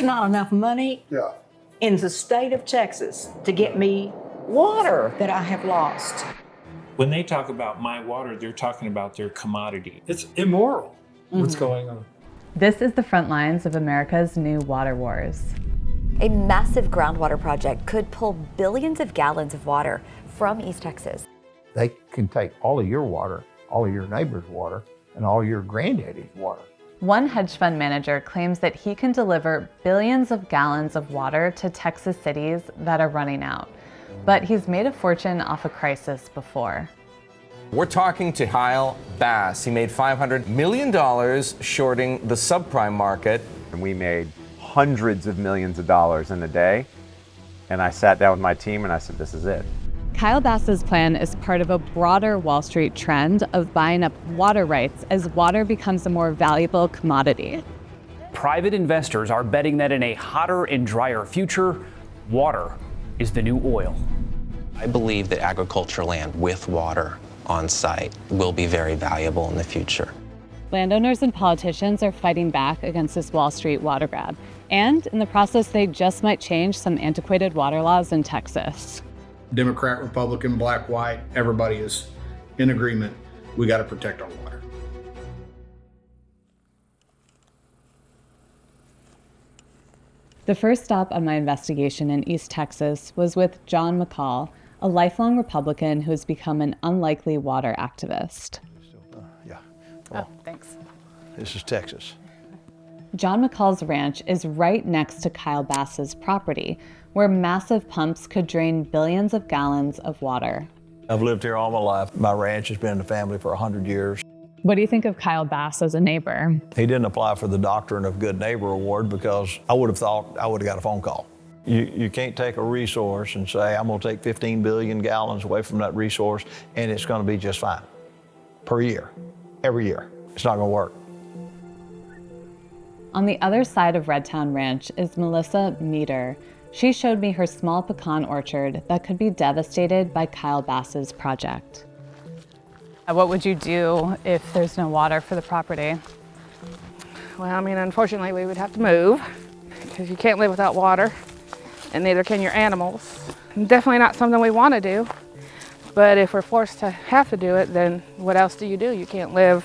There's not enough money in the state of Texas to get me water that I have lost. When they talk about my water, they're talking about their commodity. It's immoral what's going on. This is the front lines of America's new water wars. A massive groundwater project could pull billions of gallons of water from East Texas. They can take all of your water, all of your neighbor's water, and all your granddaddy's water. One hedge fund manager claims that he can deliver billions of gallons of water to Texas cities that are running out. But he's made a fortune off a crisis before. We're talking to Kyle Bass. He made $500 million shorting the subprime market. And we made hundreds of millions of dollars in a day. And I sat down with my team and I said, this is it. Kyle Bass's plan is part of a broader Wall Street trend of buying up water rights as water becomes a more valuable commodity. Private investors are betting that in a hotter and drier future, water is the new oil. I believe that agricultural land with water on site will be very valuable in the future. Landowners and politicians are fighting back against this Wall Street water grab. And in the process, they just might change some antiquated water laws in Texas. Democrat, Republican, black, white, everybody is in agreement. We got to protect our water. The first stop on my investigation in East Texas was with John McCall, a lifelong Republican who has become an unlikely water activist. Oh, thanks. This is Texas. John McCall's ranch is right next to Kyle Bass's property, where massive pumps could drain billions of gallons of water. I've lived here all my life. My ranch has been in the family for 100 years. What do you think of Kyle Bass as a neighbor? He didn't apply for the Doctrine of Good Neighbor Award because I would have thought I would have got a phone call. You can't take a resource and say, I'm going to take 15 billion gallons away from that resource and it's going to be just fine per year, every year. It's not going to work. On the other side of Redtown Ranch is Melissa Meter. She showed me her small pecan orchard that could be devastated by Kyle Bass's project. What would you do if there's no water for the property? Well, I mean, unfortunately, we would have to move because you can't live without water, and neither can your animals. Definitely not something we want to do, but if we're forced to have to do it, then what else do? You can't live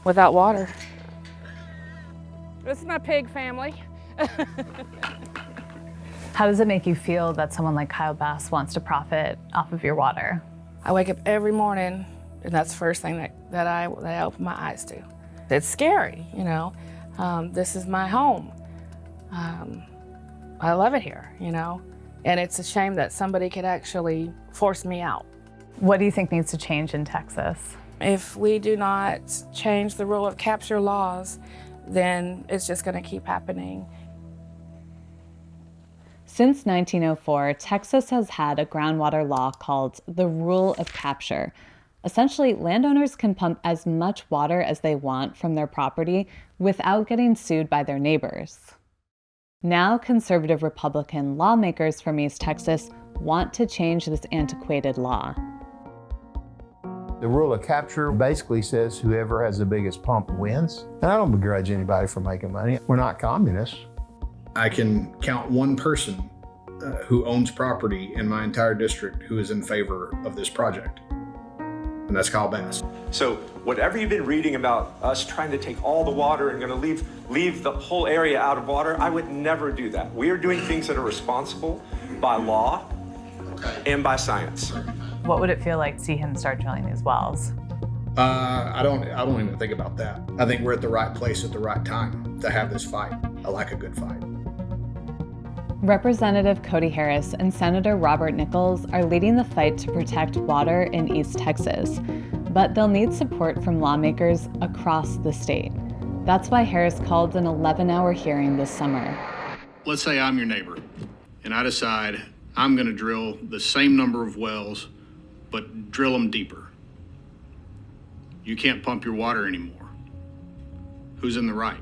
without water. This is my pig family. How does it make you feel that someone like Kyle Bass wants to profit off of your water? I wake up every morning, and that's the first thing that I open my eyes to. It's scary, you know. This is my home. I love it here, you know, and it's a shame that somebody could actually force me out. What do you think needs to change in Texas? If we do not change the rule of capture laws, then it's just going to keep happening. Since 1904, Texas has had a groundwater law called the Rule of Capture. Essentially, landowners can pump as much water as they want from their property without getting sued by their neighbors. Now, conservative Republican lawmakers from East Texas want to change this antiquated law. The rule of capture basically says whoever has the biggest pump wins. And I don't begrudge anybody for making money. We're not communists. I can count one person who owns property in my entire district who is in favor of this project, and that's Kyle Bass. So whatever you've been reading about us trying to take all the water and going to leave the whole area out of water, I would never do that. We are doing things that are responsible by law and by science. What would it feel like to see him start drilling these wells? I don't even think about that. I think we're at the right place at the right time to have this fight. I like a good fight. Representative Cody Harris and Senator Robert Nichols are leading the fight to protect water in East Texas, but they'll need support from lawmakers across the state. That's why Harris called an 11-hour hearing this summer. Let's say I'm your neighbor, and I decide I'm going to drill the same number of wells, but drill them deeper. You can't pump your water anymore. Who's in the right?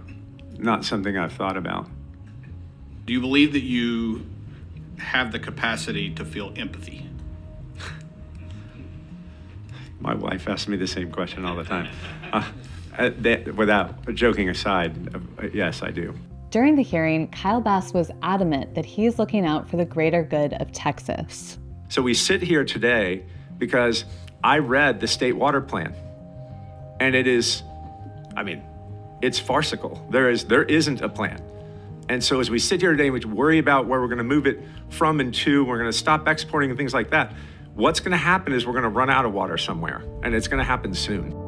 Not something I've thought about. Do you believe that you have the capacity to feel empathy? My wife asks me the same question all the time. Without joking aside, yes, I do. During the hearing, Kyle Bass was adamant that he's looking out for the greater good of Texas. So we sit here today because I read the state water plan, and it is, it's farcical. There isn't a plan. And so as we sit here today, we worry about where we're going to move it from and to, we're going to stop exporting and things like that. What's going to happen is we're going to run out of water somewhere, and it's going to happen soon.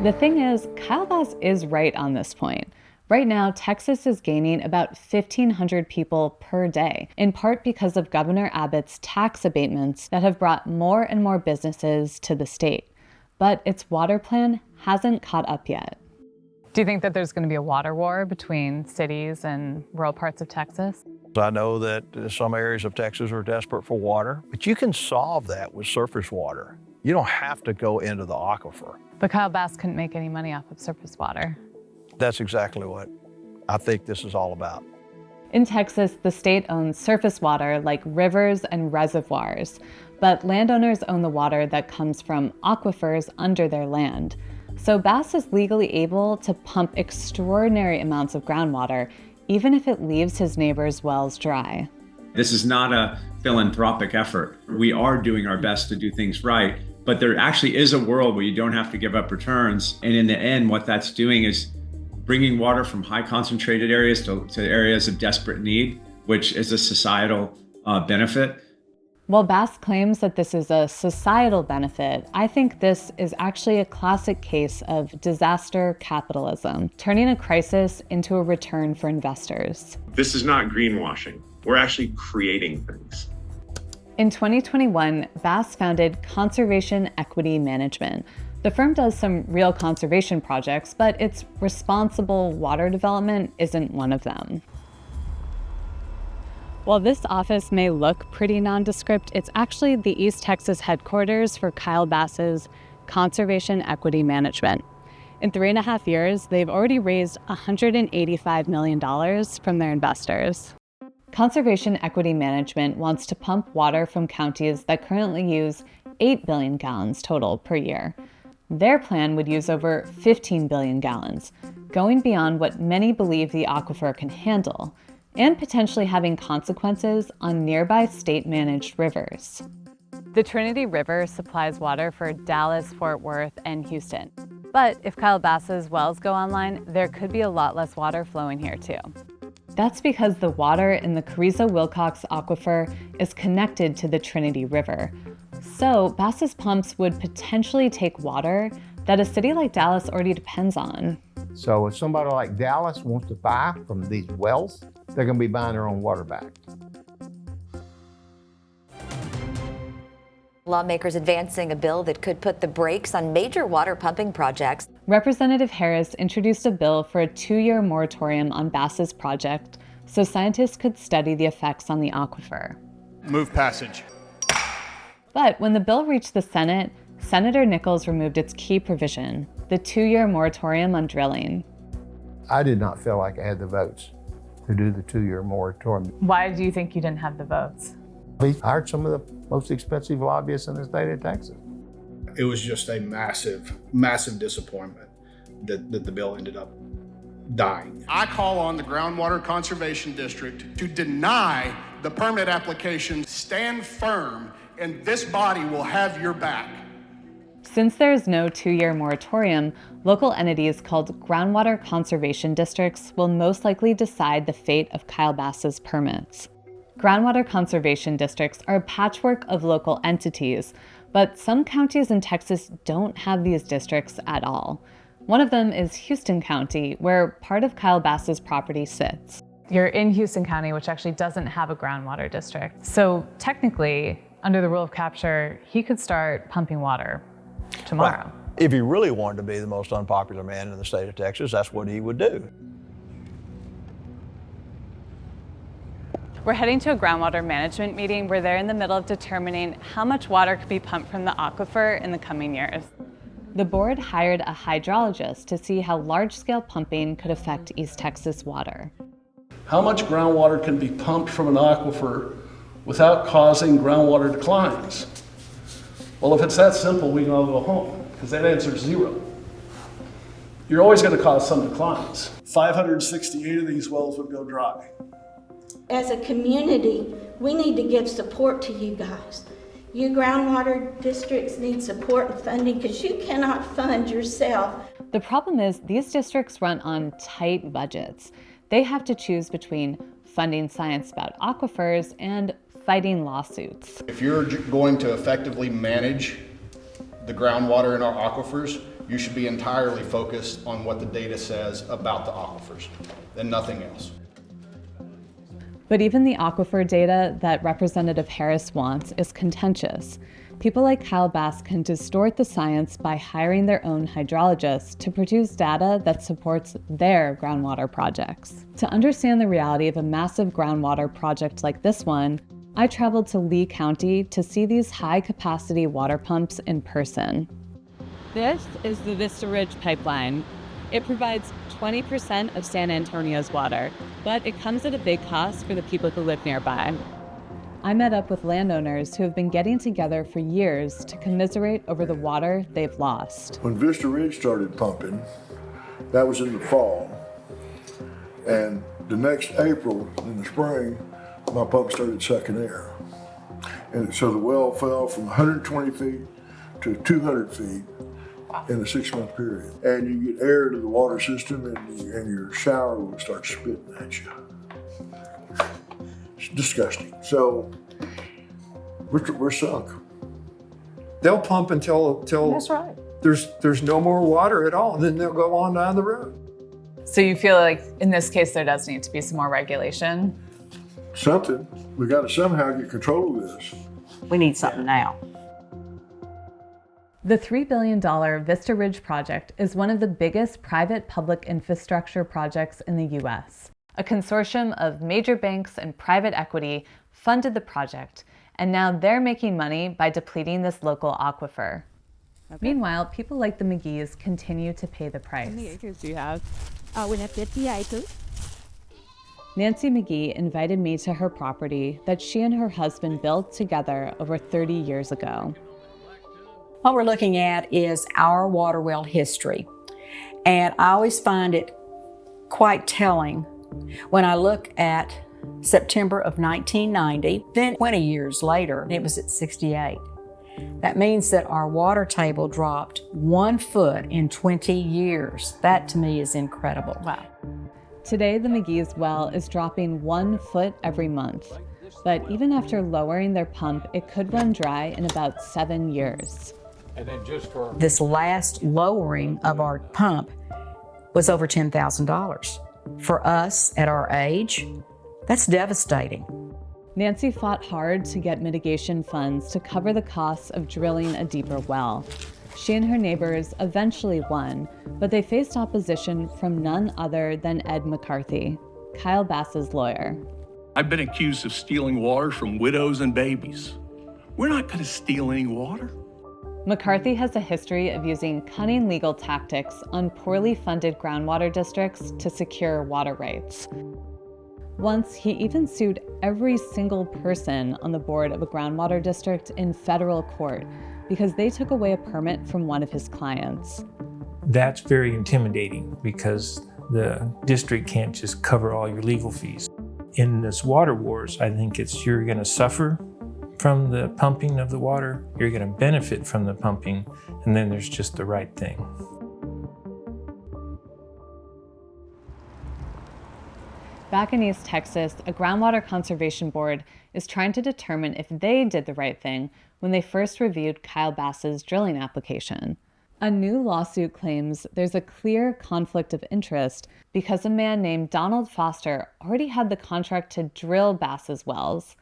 The thing is, Kyle Bass is right on this point. Right now, Texas is gaining about 1,500 people per day, in part because of Governor Abbott's tax abatements that have brought more and more businesses to the state. But its water plan hasn't caught up yet. Do you think that there's going to be a water war between cities and rural parts of Texas? I know that some areas of Texas are desperate for water, but you can solve that with surface water. You don't have to go into the aquifer. But Kyle Bass couldn't make any money off of surface water. That's exactly what I think this is all about. In Texas, the state owns surface water like rivers and reservoirs, but landowners own the water that comes from aquifers under their land. So Bass is legally able to pump extraordinary amounts of groundwater, even if it leaves his neighbors' wells dry. This is not a philanthropic effort. We are doing our best to do things right, but there actually is a world where you don't have to give up returns. And in the end, what that's doing is bringing water from high concentrated areas to areas of desperate need, which is a societal benefit. While Bass claims that this is a societal benefit, I think this is actually a classic case of disaster capitalism, turning a crisis into a return for investors. This is not greenwashing. We're actually creating things. In 2021, Bass founded Conservation Equity Management. The firm does some real conservation projects, but its responsible water development isn't one of them. While this office may look pretty nondescript, it's actually the East Texas headquarters for Kyle Bass's Conservation Equity Management. In 3.5 years, they've already raised $185 million from their investors. Conservation Equity Management wants to pump water from counties that currently use 8 billion gallons total per year. Their plan would use over 15 billion gallons, going beyond what many believe the aquifer can handle, and potentially having consequences on nearby state-managed rivers. The Trinity River supplies water for Dallas, Fort Worth, and Houston. But if Kyle Bass's wells go online, there could be a lot less water flowing here too. That's because the water in the Carrizo-Wilcox aquifer is connected to the Trinity River. So Bass's pumps would potentially take water that a city like Dallas already depends on. So if somebody like Dallas wants to buy from these wells, they're going to be buying their own water back. Lawmakers advancing a bill that could put the brakes on major water pumping projects. Representative Harris introduced a bill for a 2-year moratorium on Bass's project so scientists could study the effects on the aquifer. Move passage. But when the bill reached the Senate, Senator Nichols removed its key provision, the 2-year moratorium on drilling. I did not feel like I had the votes to do the 2-year moratorium. Why do you think you didn't have the votes? We hired some of the most expensive lobbyists in the state of Texas. It was just a massive, massive disappointment that the bill ended up dying. I call on the Groundwater Conservation District to deny the permit application. Stand firm, and this body will have your back. Since there is no 2-year moratorium, local entities called groundwater conservation districts will most likely decide the fate of Kyle Bass's permits. Groundwater conservation districts are a patchwork of local entities, but some counties in Texas don't have these districts at all. One of them is Houston County, where part of Kyle Bass's property sits. You're in Houston County, which actually doesn't have a groundwater district. So technically, under the rule of capture, he could start pumping water tomorrow. Well, if he really wanted to be the most unpopular man in the state of Texas, that's what he would do. We're heading to a groundwater management meeting where they're in the middle of determining how much water could be pumped from the aquifer in the coming years. The board hired a hydrologist to see how large-scale pumping could affect East Texas water. How much groundwater can be pumped from an aquifer without causing groundwater declines? Well, if it's that simple, we can all go home, because that answer is 0. you're always going to cause some declines. 568 of these wells would go dry. As a community, we need to give support to you guys. You groundwater districts need support and funding because you cannot fund yourself. The problem is these districts run on tight budgets. They have to choose between funding science about aquifers and fighting lawsuits. If you're going to effectively manage the groundwater in our aquifers, you should be entirely focused on what the data says about the aquifers and nothing else. But even the aquifer data that Representative Harris wants is contentious. People like Kyle Bass can distort the science by hiring their own hydrologists to produce data that supports their groundwater projects. To understand the reality of a massive groundwater project like this one, I traveled to Lee County to see these high-capacity water pumps in person. This is the Vista Ridge pipeline. It provides 20% of San Antonio's water, but it comes at a big cost for the people who live nearby. I met up with landowners who have been getting together for years to commiserate over the water they've lost. When Vista Ridge started pumping, that was in the fall. And the next April, in the spring, my pump started sucking air. And so the well fell from 120 feet to 200 feet in a 6-month period. And you get air to the water system and your shower will start spitting at you. It's disgusting. So we're sunk. They'll pump until That's right. there's no more water at all, and then they'll go on down the road. So you feel like in this case there does need to be some more regulation? Something. We got to somehow get control of this. We need something now. The $3 billion Vista Ridge project is one of the biggest private-public infrastructure projects in the U.S. A consortium of major banks and private equity funded the project, and now they're making money by depleting this local aquifer. Okay. Meanwhile, people like the McGees continue to pay the price. How many acres do you have? We have 50 acres. Nancy McGee invited me to her property that she and her husband built together over 30 years ago. What we're looking at is our water well history. And I always find it quite telling when I look at September of 1990, then 20 years later, it was at 68. That means that our water table dropped 1 foot in 20 years. That to me is incredible. Wow. Today, the McGee's well is dropping 1 foot every month. But even after lowering their pump, it could run dry in about 7 years. And then just for this last lowering of our pump was over $10,000. For us at our age, that's devastating. Nancy fought hard to get mitigation funds to cover the costs of drilling a deeper well. She and her neighbors eventually won, but they faced opposition from none other than Ed McCarthy, Kyle Bass's lawyer. I've been accused of stealing water from widows and babies. We're not going to steal any water. McCarthy has a history of using cunning legal tactics on poorly funded groundwater districts to secure water rights. Once, he even sued every single person on the board of a groundwater district in federal court because they took away a permit from one of his clients. That's very intimidating because the district can't just cover all your legal fees. In this water wars, I think you're going to suffer from the pumping of the water, you're going to benefit from the pumping, and then there's just the right thing. Back in East Texas, a groundwater conservation board is trying to determine if they did the right thing when they first reviewed Kyle Bass's drilling application. A new lawsuit claims there's a clear conflict of interest because a man named Donald Foster already had the contract to drill Bass's wells,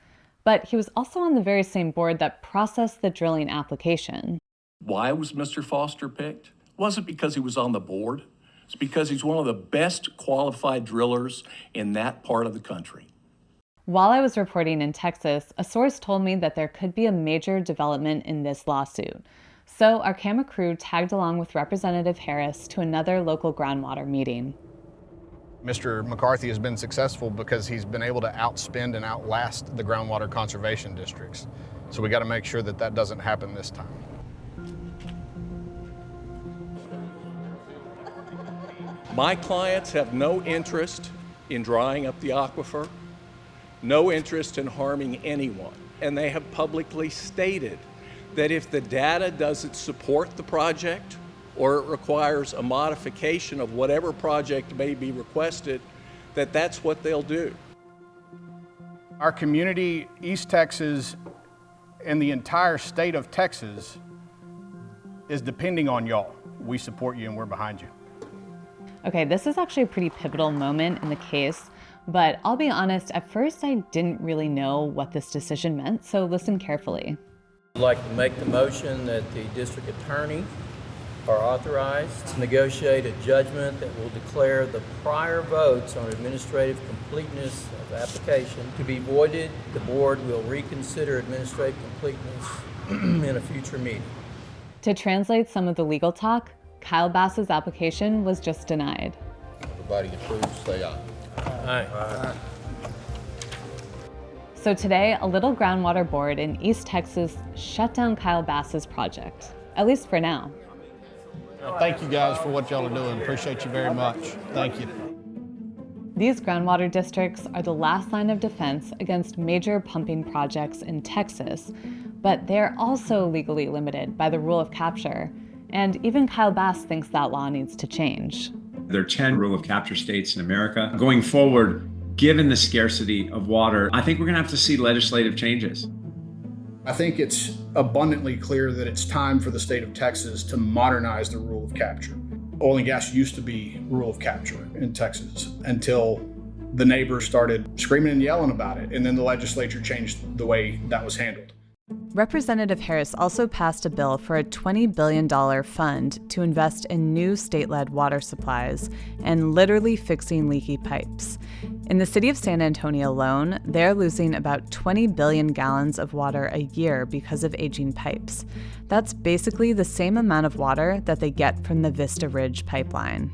but he was also on the very same board that processed the drilling application. Why was Mr. Foster picked? It wasn't because he was on the board. It's because he's one of the best qualified drillers in that part of the country. While I was reporting in Texas, a source told me that there could be a major development in this lawsuit. So our camera crew tagged along with Representative Harris to another local groundwater meeting. Mr. McCarthy has been successful because he's been able to outspend and outlast the groundwater conservation districts. So we got to make sure that that doesn't happen this time. My clients have no interest in drying up the aquifer, no interest in harming anyone, and they have publicly stated that if the data doesn't support the project or it requires a modification of whatever project may be requested, that's what they'll do. Our community, East Texas, and the entire state of Texas is depending on y'all. We support you and we're behind you. Okay, this is actually a pretty pivotal moment in the case, but I'll be honest, at first I didn't really know what this decision meant, so listen carefully. I'd like to make the motion that the district attorney are authorized to negotiate a judgment that will declare the prior votes on administrative completeness of application to be voided. The board will reconsider administrative completeness in a future meeting. To translate some of the legal talk, Kyle Bass's application was just denied. Everybody approves, say aye. Aye. Aye. So today, a little groundwater board in East Texas shut down Kyle Bass's project, at least for now. Thank you guys for what y'all are doing. Appreciate you very much. Thank you. These groundwater districts are the last line of defense against major pumping projects in Texas, but they're also legally limited by the rule of capture. And even Kyle Bass thinks that law needs to change. There are 10 rule of capture states in America. Going forward, given the scarcity of water, I think we're going to have to see legislative changes. I think it's abundantly clear that it's time for the state of Texas to modernize the rule of capture. Oil and gas used to be rule of capture in Texas until the neighbors started screaming and yelling about it, and then the legislature changed the way that was handled. Representative Harris also passed a bill for a $20 billion fund to invest in new state-led water supplies and literally fixing leaky pipes. In the city of San Antonio alone, they're losing about 20 billion gallons of water a year because of aging pipes. That's basically the same amount of water that they get from the Vista Ridge pipeline.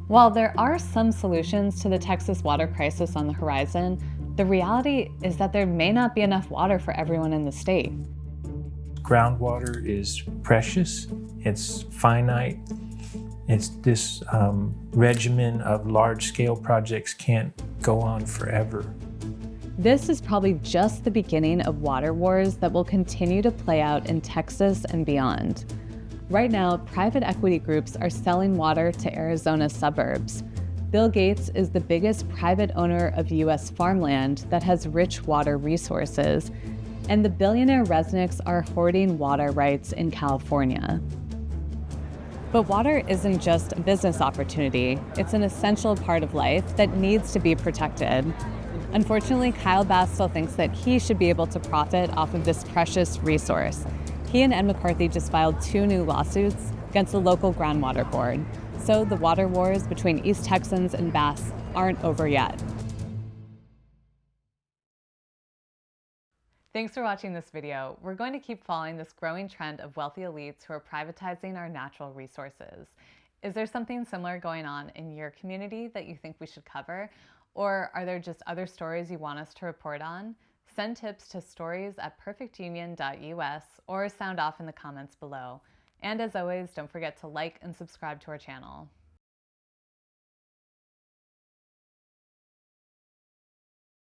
While there are some solutions to the Texas water crisis on the horizon, the reality is that there may not be enough water for everyone in the state. Groundwater is precious, it's finite, it's this regimen of large-scale projects can't go on forever. This is probably just the beginning of water wars that will continue to play out in Texas and beyond. Right now, private equity groups are selling water to Arizona's suburbs. Bill Gates is the biggest private owner of U.S. farmland that has rich water resources, and the billionaire Resnicks are hoarding water rights in California. But water isn't just a business opportunity, it's an essential part of life that needs to be protected. Unfortunately, Kyle Bass still thinks that he should be able to profit off of this precious resource. He and Ed McCarthy just filed 2 new lawsuits against the local groundwater board. So the water wars between East Texans and Bass aren't over yet. Thanks for watching this video. We're going to keep following this growing trend of wealthy elites who are privatizing our natural resources. Is there something similar going on in your community that you think we should cover? Or are there just other stories you want us to report on? Send tips to stories@perfectunion.us or sound off in the comments below. And as always, don't forget to like and subscribe to our channel.